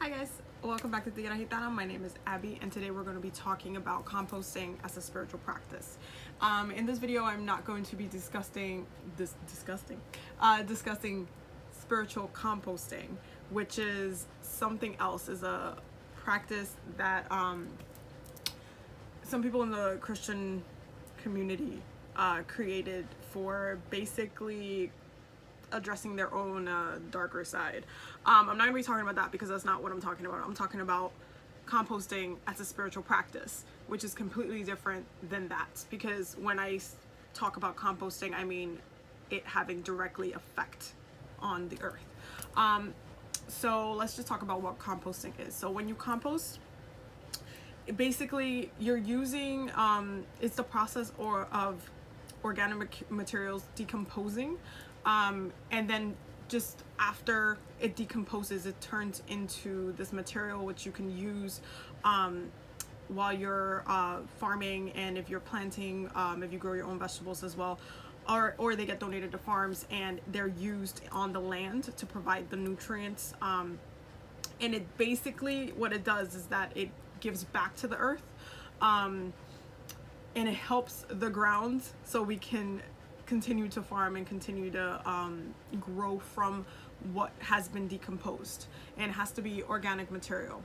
Hi guys, welcome back to Tierra Gitana. My name is Abby and today we're going to be talking about composting as a spiritual practice. In this video I'm not going to be discussing spiritual composting, which is something else, is a practice that some people in the Christian community created for basically addressing their own darker side. I'm not gonna be talking about that because that's not what I'm talking about. I'm talking about composting as a spiritual practice, which is completely different than that, because when I talk about composting, I mean it having directly effect on the earth. So let's just talk about what composting is. So when you compost, basically you're using it's the process of organic materials decomposing, and then just after it decomposes, it turns into this material which you can use while you're farming, and if you're planting, if you grow your own vegetables as well, or they get donated to farms and they're used on the land to provide the nutrients. And it basically, what it does is that it gives back to the earth, and it helps the ground so we can continue to farm and continue to grow from what has been decomposed. And it has to be organic material.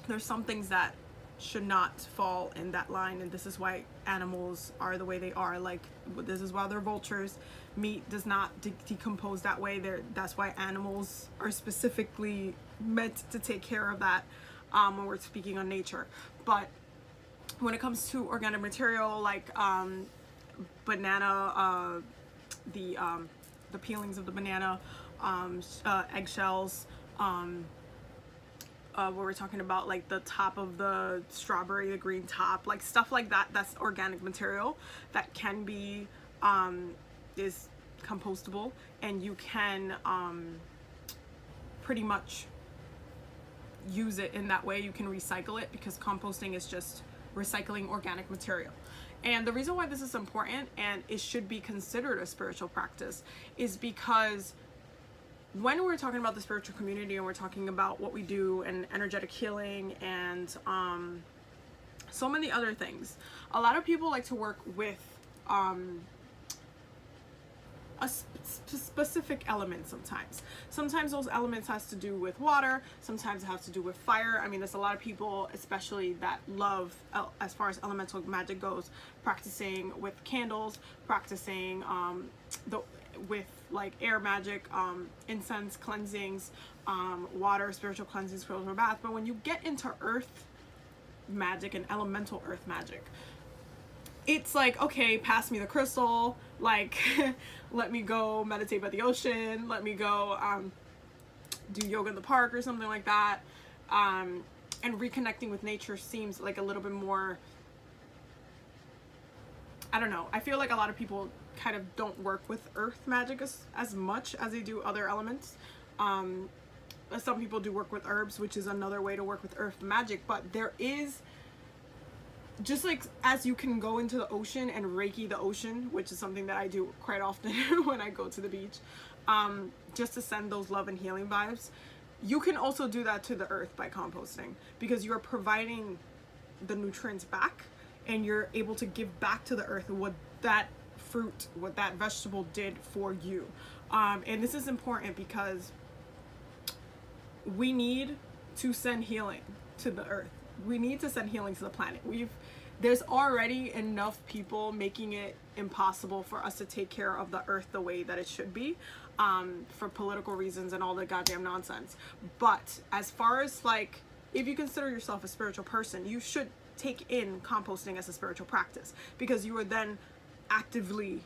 There's some things that should not fall in that line, and this is why animals are the way they are. Like, this is why they're vultures. Meat does not decompose that way. That's why animals are specifically meant to take care of that when we're speaking on nature. But when it comes to organic material, like banana, the peelings of the banana, eggshells, what we're talking about, like the top of the strawberry, the green top, like stuff like that, that's organic material that can be is compostable, and you can pretty much use it in that way. You can recycle it, because composting is just recycling organic material. And the reason why this is important and it should be considered a spiritual practice is because when we're talking about the spiritual community and we're talking about what we do and energetic healing and so many other things, a lot of people like to work with a specific element. Sometimes those elements has to do with water, sometimes it has to do with fire. I mean, there's a lot of people especially that love, as far as elemental magic goes, practicing with candles, practicing with like air magic, incense cleansings, water, spiritual cleansing, spiritual bath. But when you get into earth magic and elemental earth magic, it's like, okay, pass me the crystal, like let me go meditate by the ocean, let me go do yoga in the park or something like that. And reconnecting with nature seems like a little bit more, I don't know, I feel like a lot of people kind of don't work with earth magic as much as they do other elements. Some people do work with herbs, which is another way to work with earth magic, but there is, just like as you can go into the ocean and Reiki the ocean, which is something that I do quite often when I go to the beach, just to send those love and healing vibes, you can also do that to the earth by composting, because you're providing the nutrients back and you're able to give back to the earth what that fruit, what that vegetable did for you. And this is important because we need to send healing to the earth. We need to send healing to the planet. There's already enough people making it impossible for us to take care of the earth the way that it should be, for political reasons and all the goddamn nonsense. But as far as, like, if you consider yourself a spiritual person, you should take in composting as a spiritual practice, because you are then actively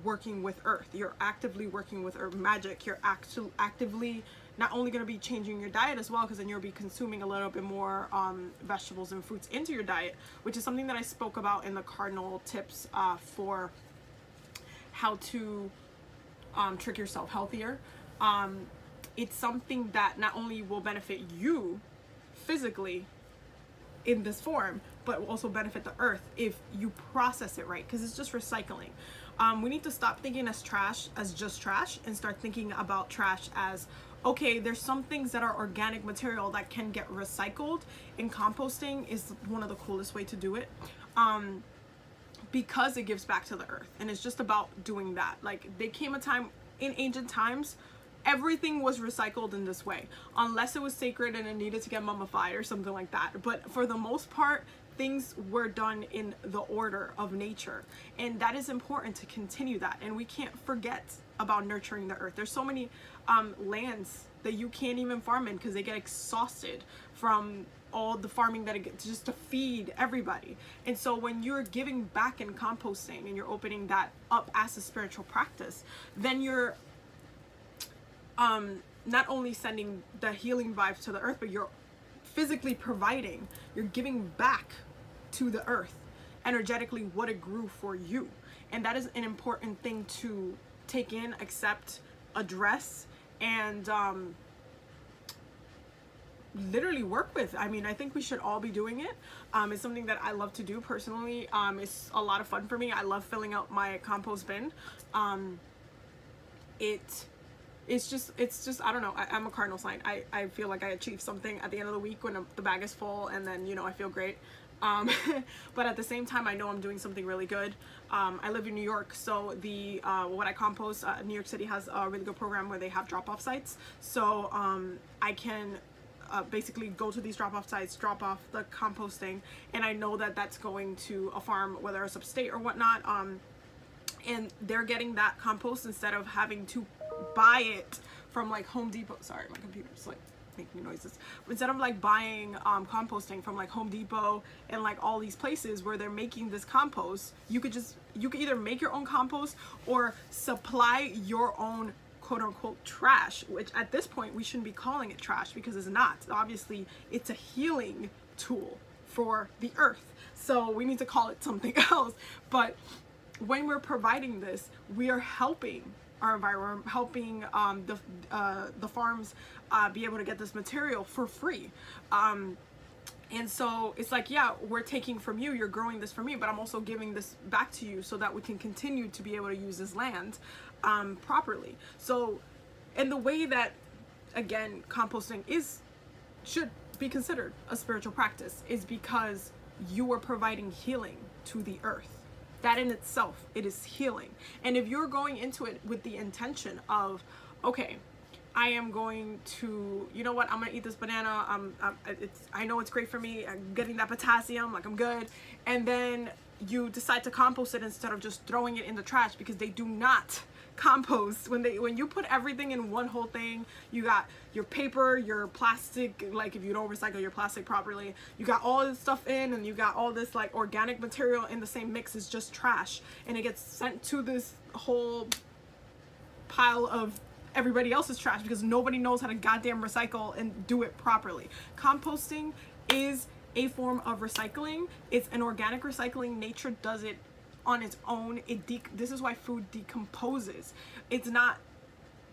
working with earth. You're actively working with earth magic. You're actively not only going to be changing your diet as well, because then you'll be consuming a little bit more vegetables and fruits into your diet, which is something that I spoke about in the cardinal tips for how to trick yourself healthier. It's something that not only will benefit you physically in this form, but will also benefit the earth if you process it right, because it's just recycling. We need to stop thinking as trash as just trash and start thinking about trash as, okay, there's some things that are organic material that can get recycled, and composting is one of the coolest way to do it. Because it gives back to the earth, and it's just about doing that. Like, there came a time in ancient times, everything was recycled in this way, unless it was sacred and it needed to get mummified or something like that. But for the most part, things were done in the order of nature, and that is important to continue that. And we can't forget about nurturing the earth. There's so many lands that you can't even farm in because they get exhausted from all the farming that it gets just to feed everybody. And so when you're giving back in composting and you're opening that up as a spiritual practice, then you're not only sending the healing vibes to the earth, but you're physically providing, you're giving back to the earth energetically what it grew for you. And that is an important thing to take in, accept, address, and literally work with. I mean, I think we should all be doing it. It's something that I love to do personally. It's a lot of fun for me. I love filling out my compost bin. It's just I don't know, I'm a cardinal sign. I feel like I achieve something at the end of the week when the bag is full, and then, you know, I feel great. But at the same time, I know I'm doing something really good. I live in New York, so the what I compost, New York City has a really good program where they have drop-off sites. So I can basically go to these drop-off sites, drop off the composting, and I know that that's going to a farm, whether it's upstate or whatnot, and they're getting that compost instead of having to buy it from like Home Depot. Sorry, my computer's like making noises. Instead of like buying composting from like Home Depot and like all these places where they're making this compost, you could either make your own compost or supply your own quote unquote trash, which at this point we shouldn't be calling it trash because it's not. Obviously, it's a healing tool for the earth, so we need to call it something else. But when we're providing this, we are helping our environment, we're helping the farms be able to get this material for free. And so it's like, yeah, we're taking from you, you're growing this for me, but I'm also giving this back to you so that we can continue to be able to use this land properly. So, and the way that, again, composting should be considered a spiritual practice is because you are providing healing to the earth. That in itself, it is healing. And if you're going into it with the intention of, okay, I am going to, you know what, I'm gonna eat this banana, I know it's great for me, I'm getting that potassium, like I'm good, and then you decide to compost it instead of just throwing it in the trash, because they do not compost. When you put everything in one whole thing, you got your paper, your plastic, like if you don't recycle your plastic properly, you got all this stuff in, and you got all this like organic material in the same mix, is just trash, and it gets sent to this whole pile of everybody else's trash because nobody knows how to goddamn recycle and do it properly. Composting is a form of recycling. It's an organic recycling. Nature does it on its own. This is why food decomposes. It's not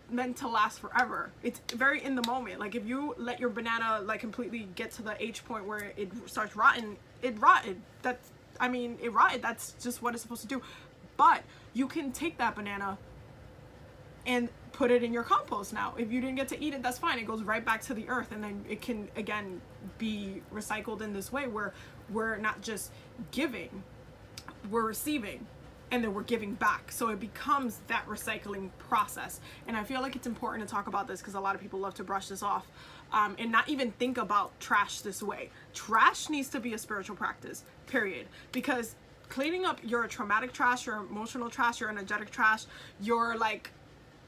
meant to last forever. It's very in the moment. Like if you let your banana like completely get to the age point where it starts rotting, it rotted. It rotted. That's just what it's supposed to do. But you can take that banana and put it in your compost now. If you didn't get to eat it, that's fine. It goes right back to the earth, and then it can again be recycled in this way where we're not just giving, we're receiving, and then we're giving back. So it becomes that recycling process. And I feel like it's important to talk about this because a lot of people love to brush this off and not even think about trash this way. Trash needs to be a spiritual practice, period. Because cleaning up your traumatic trash, your emotional trash, your energetic trash, your like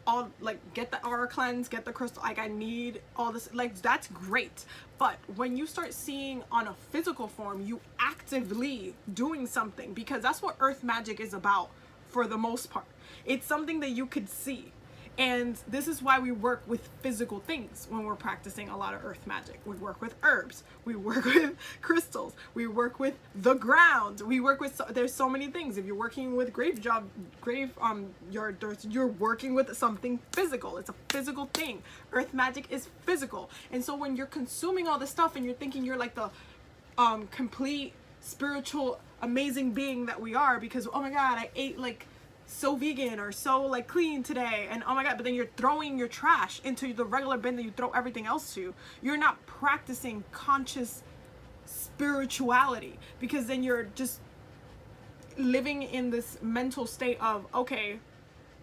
all like get the aura cleanse, get the crystal, like I need all this, like that's great. But when you start seeing on a physical form, you actively doing something, because that's what earth magic is about for the most part. It's something that you could see. And this is why we work with physical things when we're practicing a lot of earth magic. We work with herbs, we work with crystals, we work with the ground, we work with, there's so many things. If you're working with you're working with something physical. It's a physical thing. Earth magic is physical. And so when you're consuming all this stuff and you're thinking you're like the complete spiritual amazing being that we are because, oh my god, I ate like so vegan or so like clean today, and oh my god, but then you're throwing your trash into the regular bin that you throw everything else to. You're not practicing conscious spirituality, because then you're just living in this mental state of, okay,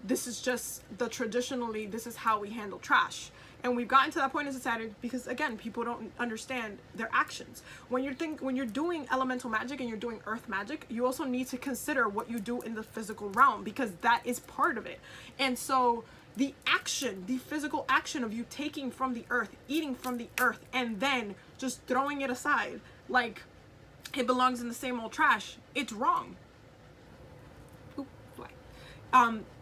this is just the traditionally, this is how we handle trash. And we've gotten to that point in society because, again, people don't understand their actions. When you're doing elemental magic and you're doing earth magic, you also need to consider what you do in the physical realm, because that is part of it. And so the action, the physical action of you taking from the earth, eating from the earth, and then just throwing it aside like it belongs in the same old trash, it's wrong. Ooh, fly.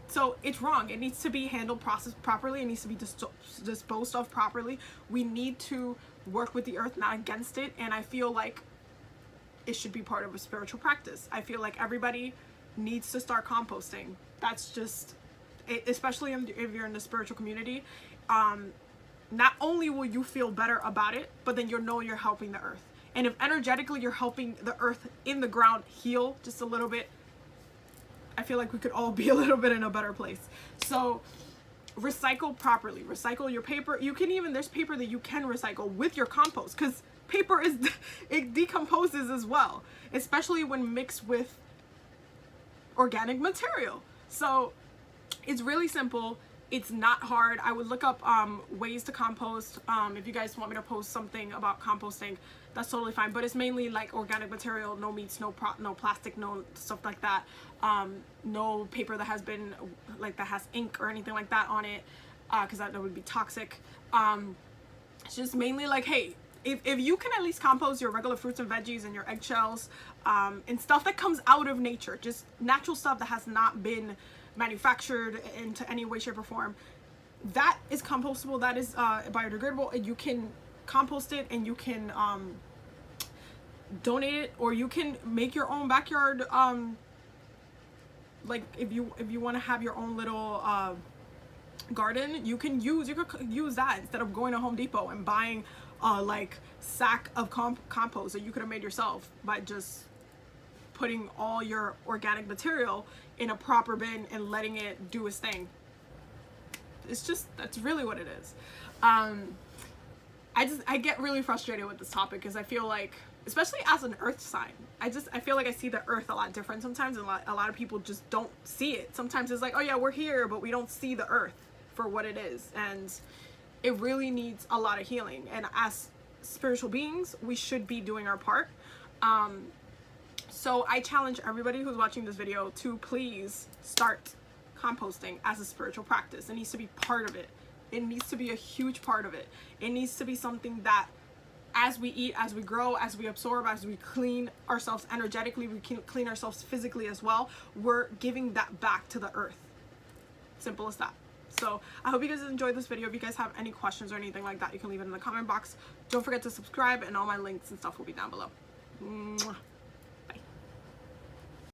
So it's wrong. It needs to be handled, processed properly. It needs to be disposed of properly. We need to work with the earth, not against it. And I feel like it should be part of a spiritual practice. I feel like everybody needs to start composting. That's just, especially if you're in the spiritual community. Not only will you feel better about it, but then you'll know you're helping the earth. And if energetically you're helping the earth in the ground heal just a little bit, I feel like we could all be a little bit in a better place. So recycle properly. Recycle your paper. You can even, there's paper that you can recycle with your compost, because paper it decomposes as well, especially when mixed with organic material. So it's really simple. It's not hard. I would look up ways to compost. If you guys want me to post something about composting, that's totally fine. But it's mainly like organic material, no meats, no plastic, no stuff like that. No paper that has been like that has ink or anything like that on it, because that would be toxic. It's just mainly like, hey, if you can at least compost your regular fruits and veggies and your eggshells, and stuff that comes out of nature, just natural stuff that has not been manufactured into any way, shape, or form, that is compostable, that is biodegradable, and you can compost it, and you can donate it, or you can make your own backyard, like if you want to have your own little garden, you could use that instead of going to Home Depot and buying like sack of compost that you could have made yourself by just putting all your organic material in a proper bin and letting it do its thing. It's just, that's really what it is. I get really frustrated with this topic because I feel like, especially as an earth sign, I feel like I see the earth a lot different sometimes, and a lot of people just don't see it. Sometimes it's like, oh yeah, we're here, but we don't see the earth for what it is, and it really needs a lot of healing. And as spiritual beings, we should be doing our part. So I challenge everybody who's watching this video to please start composting as a spiritual practice. It needs to be part of it. It needs to be a huge part of it. It needs to be something that as we eat, as we grow, as we absorb, as we clean ourselves energetically, we can clean ourselves physically as well, we're giving that back to the earth. Simple as that. So I hope you guys enjoyed this video. If you guys have any questions or anything like that, you can leave it in the comment box. Don't forget to subscribe, and all my links and stuff will be down below. Mwah.